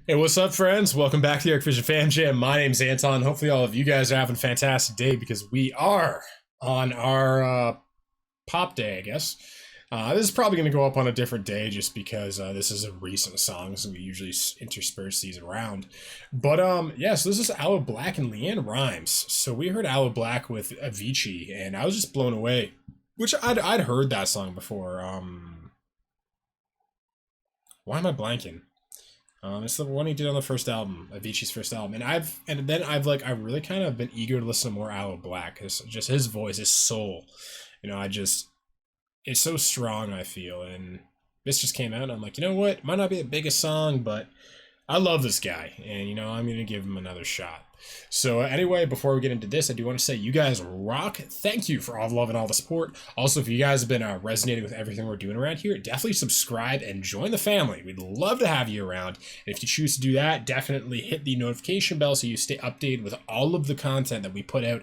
Hey, what's up, friends? Welcome back to the Arc Fam Jam. My name's Anton. Hopefully, all of you guys are having a fantastic day because we are on our pop day, I guess. This is probably going to go up on a different day just because this is a recent song, so we usually intersperse these around. But yeah, so this is ALOE BLACC and LEANN RIMES. So we heard ALOE BLACC with Avicii, and I was just blown away. Which I'd heard that song before. Why am I blanking? It's the one he did on the first album, Avicii's first album, and I really kind of been eager to listen to more ALOE BLACC because just his voice, his soul, it's so strong. I feel, and this just came out, and I'm like, you know what? It might not be the biggest song, but I love this guy, and I'm gonna give him another shot. So anyway, before we get into this, I do want to say you guys rock. Thank you for all the love and all the support. Also, if you guys have been resonating with everything we're doing around here, definitely subscribe and join the family. We'd love to have you around. And if you choose to do that, definitely hit the notification bell so you stay updated with all of the content that we put out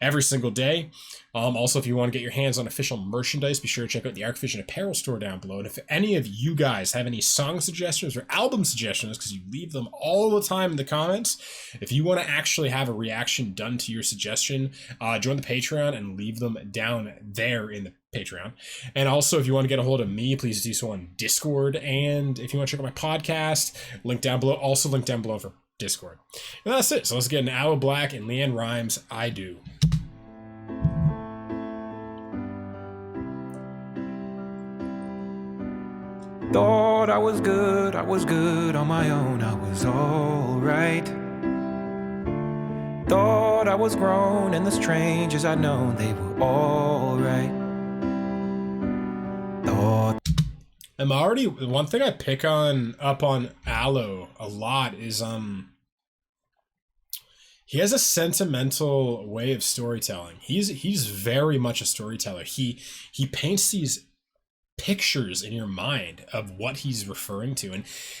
every single day. Also, if you want to get your hands on official merchandise, be sure to check out the ArcVision apparel store down below. And if any of you guys have any song suggestions or album suggestions, because you leave them all the time in the comments, if you want to actually have a reaction done to your suggestion, join the Patreon and leave them down there in the Patreon. And also, if you want to get a hold of me, please do so on Discord. And if you want to check out my podcast, link down below. Also, link down below for Discord. And that's it. So let's get into ALOE BLACC and LEANN RIMES. I Do. Thought I was good on my own, I was alright. Thought I was grown and the strangers I'd known, they were alright. Thought one thing I pick up on ALOE a lot is he has a sentimental way of storytelling. He's very much a storyteller. He paints these pictures in your mind of what he's referring to,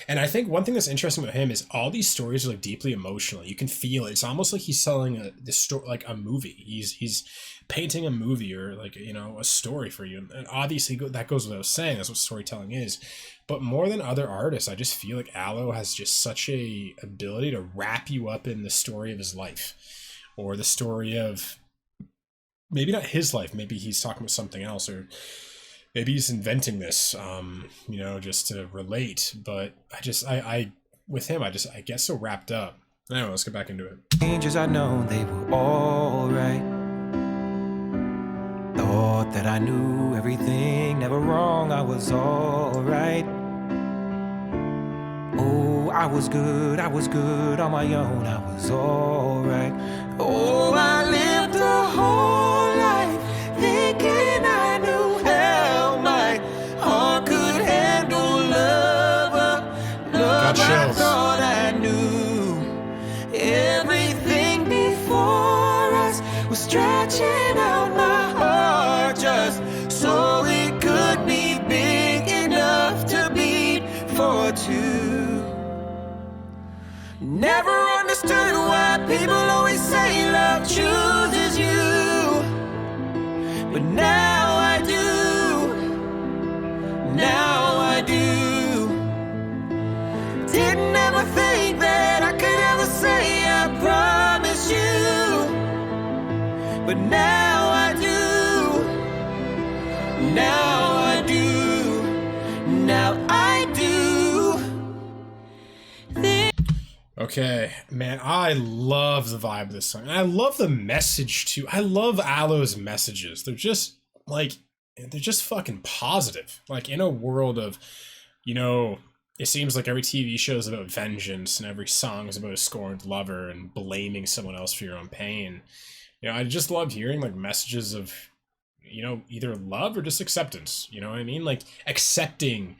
and I think one thing that's interesting with him is all these stories are like deeply emotional. You can feel it. It's almost like he's telling the story like a movie. He's painting a movie or like a story for you, and obviously that goes without saying. That's what storytelling is. But more than other artists, I just feel like ALOE has just such a ability to wrap you up in the story of his life, or the story of maybe not his life. Maybe he's talking about something else, or maybe he's inventing this, just to relate. But I with him, I get so wrapped up. Anyway, let's get back into it. strangers I'd known, they were alright. Thought that I knew everything, never wrong, I was alright. Oh, I was good on my own, I was alright. Oh, I lived a whole life thinking I knew how my heart could handle love. Love, I thought I knew. Everything before us was stretching out my heart just so it could be big enough to beat for two. Never understood why people always say love chooses you, but now I do. Now I do. Didn't ever think that I could ever say I promise you, but now I do. Now I do. Now I do. Okay, man, I love the vibe of this song. And I love the message too. I love ALOE's messages. They're just fucking positive. Like, in a world of, it seems like every TV show is about vengeance and every song is about a scorned lover and blaming someone else for your own pain. I just love hearing like messages of, either love or just acceptance. You know what I mean? Like accepting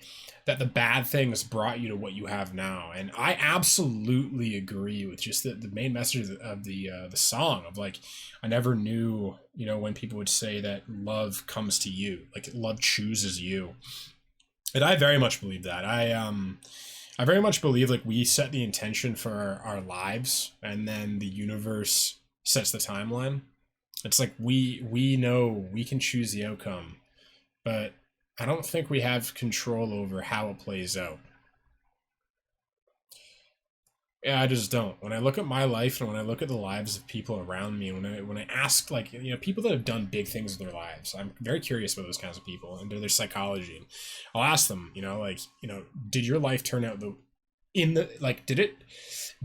that the bad things brought you to what you have now. And I absolutely agree with just the main message of the song of like, I never knew, when people would say that love comes to you, like love chooses you. And I very much believe that. I very much believe like we set the intention for our lives, and then the universe sets the timeline. It's like we know we can choose the outcome, but I don't think we have control over how it plays out. Yeah, I just don't. When I look at my life and when I look at the lives of people around me, when I ask, like, you know, people that have done big things in their lives, I'm very curious about those kinds of people and their psychology. I'll ask them, you know, like, you know, did your life turn out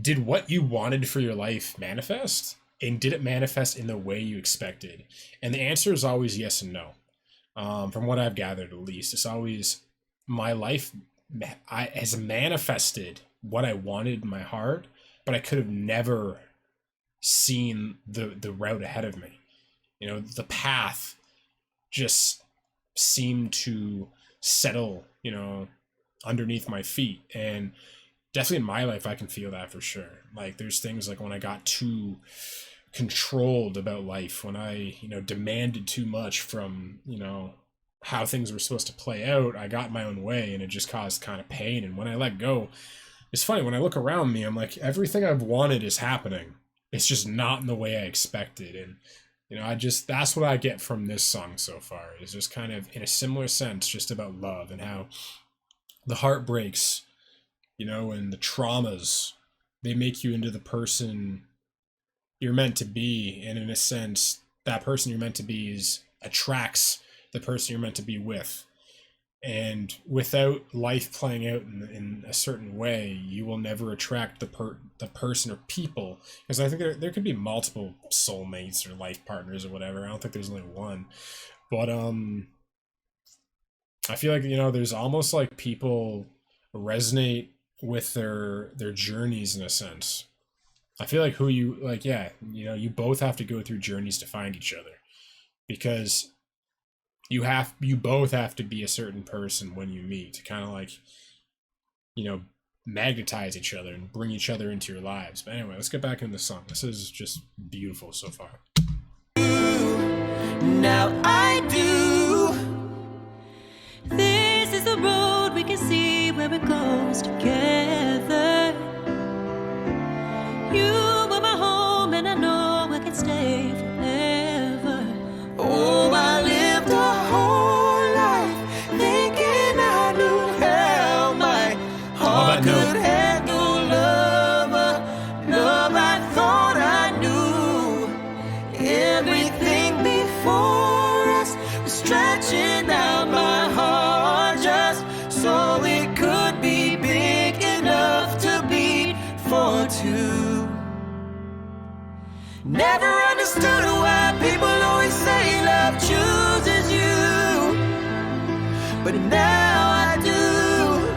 did what you wanted for your life manifest? And did it manifest in the way you expected? And the answer is always yes and no. From what I've gathered, at least, it's always my life has manifested what I wanted in my heart, but I could have never seen the route ahead of me. You know, the path just seemed to settle, you know, underneath my feet. And definitely in my life, I can feel that for sure. Like, there's things like when I got too controlled about life, when I, you know, demanded too much from, you know, how things were supposed to play out, I got my own way and it just caused kind of pain. And when I let go, it's funny, when I look around me, I'm like, everything I've wanted is happening. It's just not in the way I expected. And, you know, that's what I get from this song so far, is just kind of in a similar sense, just about love and how the heartbreaks, you know, and the traumas, they make you into the person you're meant to be. And in a sense, that person you're meant to be attracts the person you're meant to be with. And without life playing out in a certain way, you will never attract the person or people. Because I think there could be multiple soulmates or life partners or whatever. I don't think there's only one. But I feel like, you know, there's almost like people resonate with their journeys in a sense. I feel like yeah, you know, you both have to go through journeys to find each other, because you both have to be a certain person when you meet to kind of like, you know, magnetize each other and bring each other into your lives. But anyway, let's get back into the song. This is just beautiful so far. Now I do. This is the road we can see where it goes together. You are my home and I know I can stay forever. Oh, I lived a whole life thinking I knew how my heart could handle love I thought I knew. Everything before us was stretching out my heart just so it could be big enough to beat for two. Never understood why people always say love chooses you, but now I do,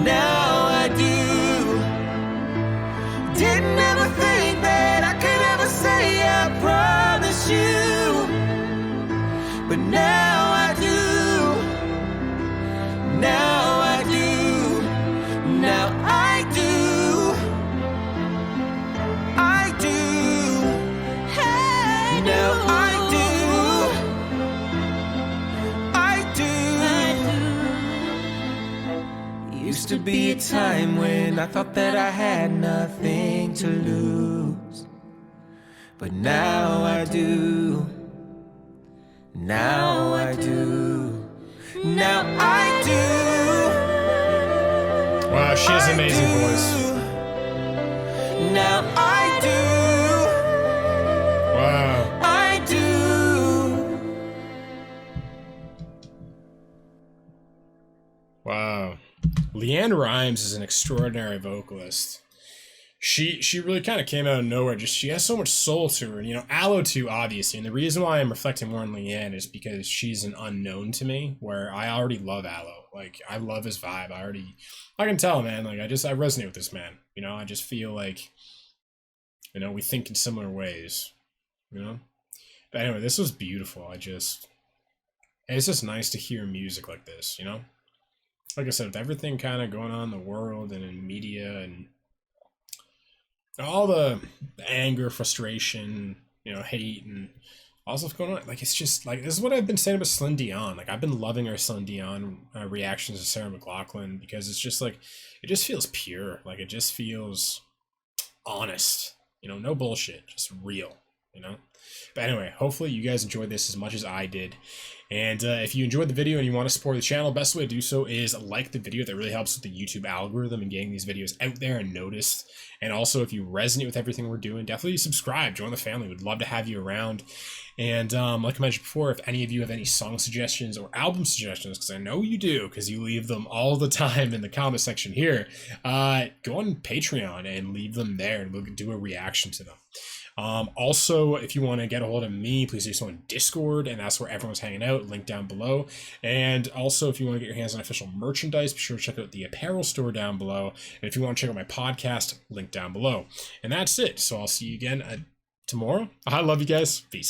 now I do. Didn't ever think that I could ever say I promise you, but now I do, now I do, now I do. Used to be a time when I thought that I had nothing to lose, but now I do, now I do, now I do. Wow, she has an amazing voice. Now I do. Wow. I do. Wow. LEANN RIMES is an extraordinary vocalist. She really kind of came out of nowhere. Just she has so much soul to her, and you know, ALOE too, obviously. And the reason why I'm reflecting more on LEANN is because she's an unknown to me, where I already love ALOE. Like, I love his vibe. I can tell, man. Like, I resonate with this man. You know, I just feel like, you know, we think in similar ways. You know. But anyway, this was beautiful. It's just nice to hear music like this. You know. Like I said, with everything kind of going on in the world and in media and all the anger, frustration, you know, hate, and all stuff going on, like, it's just like, this is what I've been saying about Celine Dion. Like, I've been loving our Celine Dion reactions to Sarah McLachlan, because it's just like, it just feels pure. Like, it just feels honest, you know, no bullshit, just real, you know. But anyway, hopefully you guys enjoyed this as much as I did. And if you enjoyed the video and you want to support the channel, best way to do so is like the video. That really helps with the YouTube algorithm and getting these videos out there and noticed. And also, if you resonate with everything we're doing, definitely subscribe, join the family. We'd love to have you around. And like I mentioned before, if any of you have any song suggestions or album suggestions, because I know you do, because you leave them all the time in the comment section here, go on Patreon and leave them there, and we'll do a reaction to them. Also, if you want to get a hold of me, please do so on Discord, and that's where everyone's hanging out, link down below. And also, if you want to get your hands on official merchandise, be sure to check out the apparel store down below. And if you want to check out my podcast, link down below. And that's it. So I'll see you again tomorrow. I love you guys. Peace.